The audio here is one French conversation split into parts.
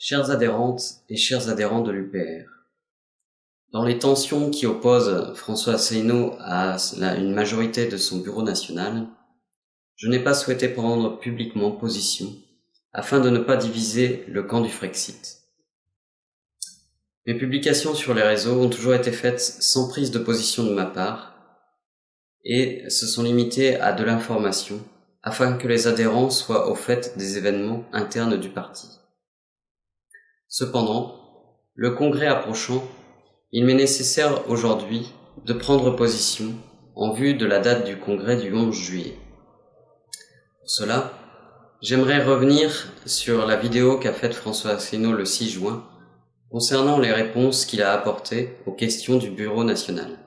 Chères adhérentes et chers adhérents de l'UPR, dans les tensions qui opposent François Asselineau à une majorité de son bureau national, je n'ai pas souhaité prendre publiquement position afin de ne pas diviser le camp du Frexit. Mes publications sur les réseaux ont toujours été faites sans prise de position de ma part et se sont limitées à de l'information afin que les adhérents soient au fait des événements internes du parti. Cependant, le congrès approchant, il m'est nécessaire aujourd'hui de prendre position en vue de la date du congrès du 11 juillet. Pour cela, j'aimerais revenir sur la vidéo qu'a faite François Asselineau le 6 juin concernant les réponses qu'il a apportées aux questions du Bureau national.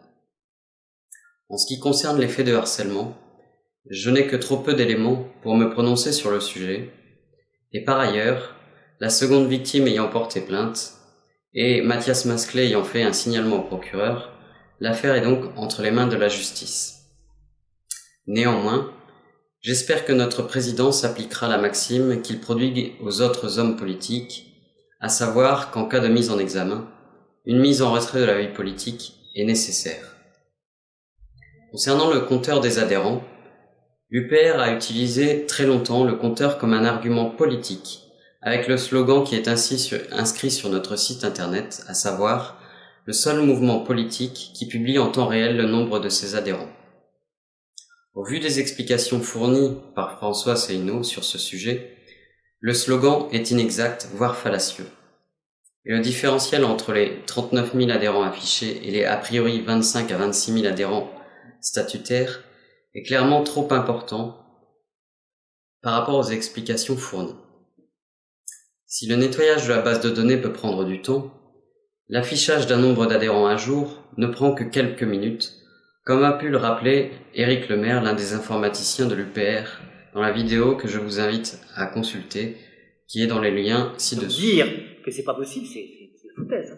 En ce qui concerne les faits de harcèlement, je n'ai que trop peu d'éléments pour me prononcer sur le sujet, et par ailleurs, la seconde victime ayant porté plainte, et Mathias Masclet ayant fait un signalement au procureur, l'affaire est donc entre les mains de la justice. Néanmoins, j'espère que notre président s'appliquera la maxime qu'il prodigue aux autres hommes politiques, à savoir qu'en cas de mise en examen, une mise en retrait de la vie politique est nécessaire. Concernant le compteur des adhérents, l'UPR a utilisé très longtemps le compteur comme un argument politique, avec le slogan qui est ainsi inscrit sur notre site internet, à savoir « Le seul mouvement politique qui publie en temps réel le nombre de ses adhérents ». Au vu des explications fournies par François Asselineau sur ce sujet, le slogan est inexact, voire fallacieux. Et le différentiel entre les 39 000 adhérents affichés et les a priori 25 à 26 000 adhérents statutaires est clairement trop important par rapport aux explications fournies. Si le nettoyage de la base de données peut prendre du temps, l'affichage d'un nombre d'adhérents à jour ne prend que quelques minutes, comme a pu le rappeler Éric Lemaire, l'un des informaticiens de l'UPR, dans la vidéo que je vous invite à consulter, qui est dans les liens ci-dessous. Dire que c'est pas possible, c'est la foutaise.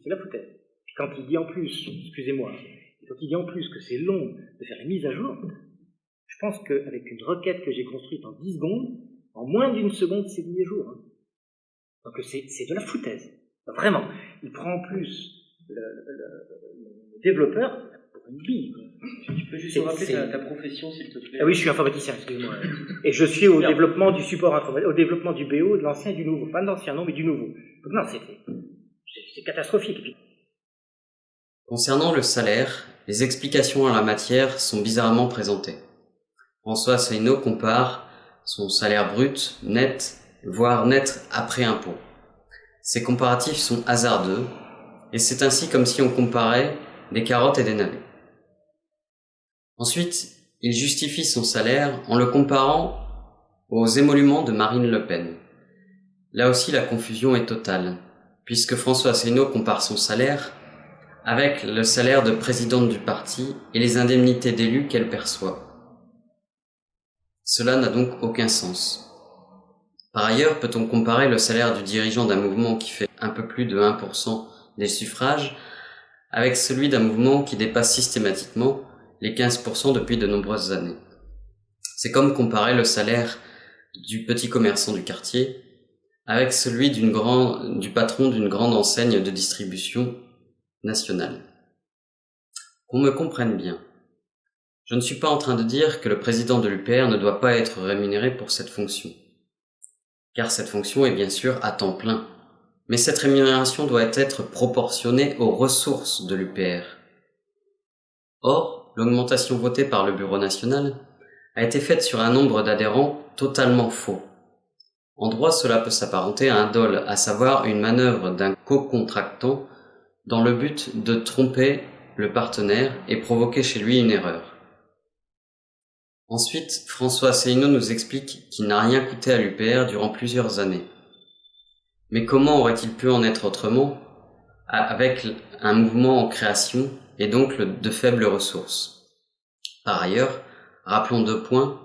C'est la foutaise. Et quand il dit en plus, excusez-moi, quand il dit en plus que c'est long de faire les mises à jour, je pense qu'avec une requête que j'ai construite en 10 secondes, en moins d'une seconde, c'est mis à jour. Donc c'est de la foutaise. Vraiment. Il prend en plus le développeur pour une bille. Tu peux juste rappeler ta profession, s'il te plaît? Ah oui, je suis informaticien, excusez-moi. Et je suis au développement du support informatique, au développement du BO, de l'ancien et du nouveau. Pas de l'ancien, non, mais du nouveau. Donc non, c'est catastrophique. Concernant le salaire, les explications en la matière sont bizarrement présentées. François Asselineau compare son salaire brut, net, voire net après impôt. Ces comparatifs sont hasardeux, et c'est ainsi comme si on comparait des carottes et des navets. Ensuite, il justifie son salaire en le comparant aux émoluments de Marine Le Pen. Là aussi, la confusion est totale, puisque François Asselineau compare son salaire avec le salaire de présidente du parti et les indemnités d'élu qu'elle perçoit. Cela n'a donc aucun sens. Par ailleurs, peut-on comparer le salaire du dirigeant d'un mouvement qui fait un peu plus de 1% des suffrages avec celui d'un mouvement qui dépasse systématiquement les 15% depuis de nombreuses années? C'est comme comparer le salaire du petit commerçant du quartier avec celui du patron d'une grande enseigne de distribution nationale. Qu'on me comprenne bien. Je ne suis pas en train de dire que le président de l'UPR ne doit pas être rémunéré pour cette fonction. Car cette fonction est bien sûr à temps plein. Mais cette rémunération doit être proportionnée aux ressources de l'UPR. Or, l'augmentation votée par le Bureau national a été faite sur un nombre d'adhérents totalement faux. En droit, cela peut s'apparenter à un dol, à savoir une manœuvre d'un co-contractant dans le but de tromper le partenaire et provoquer chez lui une erreur. Ensuite, François Asselineau nous explique qu'il n'a rien coûté à l'UPR durant plusieurs années. Mais comment aurait-il pu en être autrement avec un mouvement en création et donc de faibles ressources? Par ailleurs, rappelons 2 points.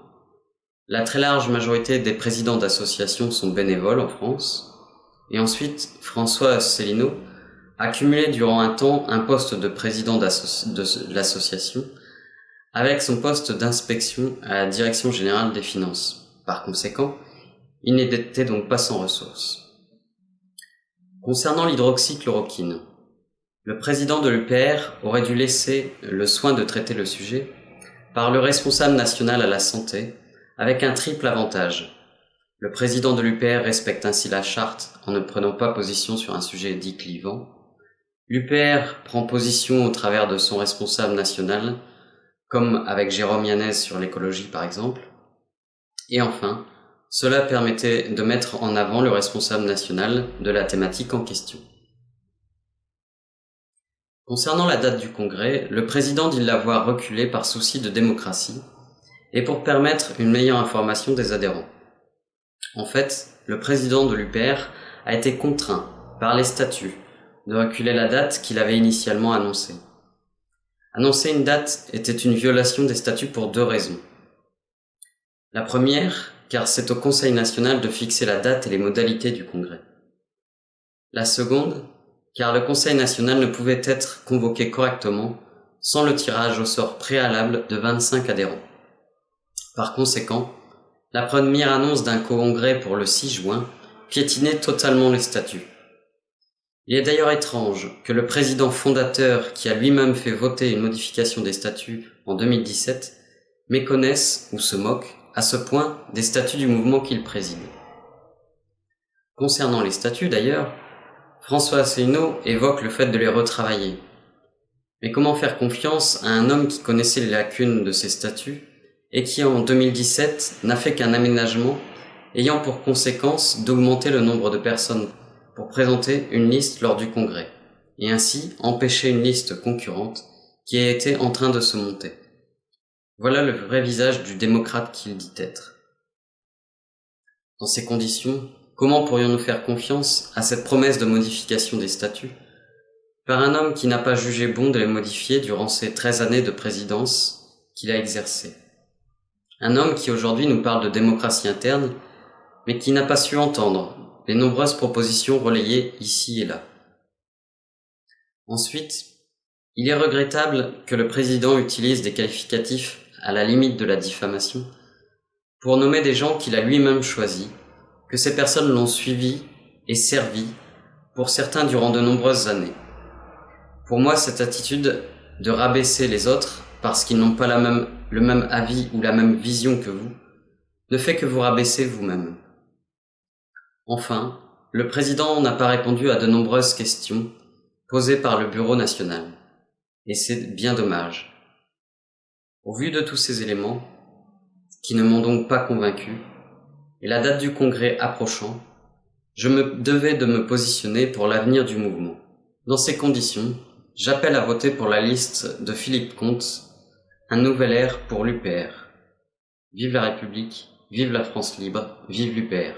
La très large majorité des présidents d'associations sont bénévoles en France. Et ensuite, François Asselineau a cumulé durant un temps un poste de président de l'association avec son poste d'inspection à la Direction générale des finances. Par conséquent, il n'était donc pas sans ressources. Concernant l'hydroxychloroquine, le président de l'UPR aurait dû laisser le soin de traiter le sujet par le responsable national à la santé avec un triple avantage. Le président de l'UPR respecte ainsi la charte en ne prenant pas position sur un sujet dit clivant. L'UPR prend position au travers de son responsable national, comme avec Jérôme Yanez sur l'écologie par exemple. Et enfin, cela permettait de mettre en avant le responsable national de la thématique en question. Concernant la date du congrès, le président dit l'avoir reculée par souci de démocratie et pour permettre une meilleure information des adhérents. En fait, le président de l'UPR a été contraint par les statuts de reculer la date qu'il avait initialement annoncée. Annoncer une date était une violation des statuts pour deux raisons. La première, car c'est au Conseil national de fixer la date et les modalités du congrès. La seconde, car le Conseil national ne pouvait être convoqué correctement sans le tirage au sort préalable de 25 adhérents. Par conséquent, la première annonce d'un congrès pour le 6 juin piétinait totalement les statuts. Il est d'ailleurs étrange que le président fondateur, qui a lui-même fait voter une modification des statuts en 2017, méconnaisse ou se moque à ce point des statuts du mouvement qu'il préside. Concernant les statuts d'ailleurs, François Asselineau évoque le fait de les retravailler. Mais comment faire confiance à un homme qui connaissait les lacunes de ces statuts et qui en 2017 n'a fait qu'un aménagement ayant pour conséquence d'augmenter le nombre de personnes pour présenter une liste lors du congrès, et ainsi empêcher une liste concurrente qui était en train de se monter. Voilà le vrai visage du démocrate qu'il dit être. Dans ces conditions, comment pourrions-nous faire confiance à cette promesse de modification des statuts par un homme qui n'a pas jugé bon de les modifier durant ces 13 années de présidence qu'il a exercées? Un homme qui aujourd'hui nous parle de démocratie interne, mais qui n'a pas su entendre les nombreuses propositions relayées ici et là. Ensuite, il est regrettable que le président utilise des qualificatifs à la limite de la diffamation pour nommer des gens qu'il a lui-même choisis, que ces personnes l'ont suivi et servi pour certains durant de nombreuses années. Pour moi, cette attitude de rabaisser les autres parce qu'ils n'ont pas le même avis ou la même vision que vous ne fait que vous rabaisser vous-même. Enfin, le président n'a pas répondu à de nombreuses questions posées par le Bureau national. Et c'est bien dommage. Au vu de tous ces éléments, qui ne m'ont donc pas convaincu, et la date du congrès approchant, je me devais de me positionner pour l'avenir du mouvement. Dans ces conditions, j'appelle à voter pour la liste de Philippe Comte, un nouvel ère pour l'UPR. Vive la République, vive la France libre, vive l'UPR.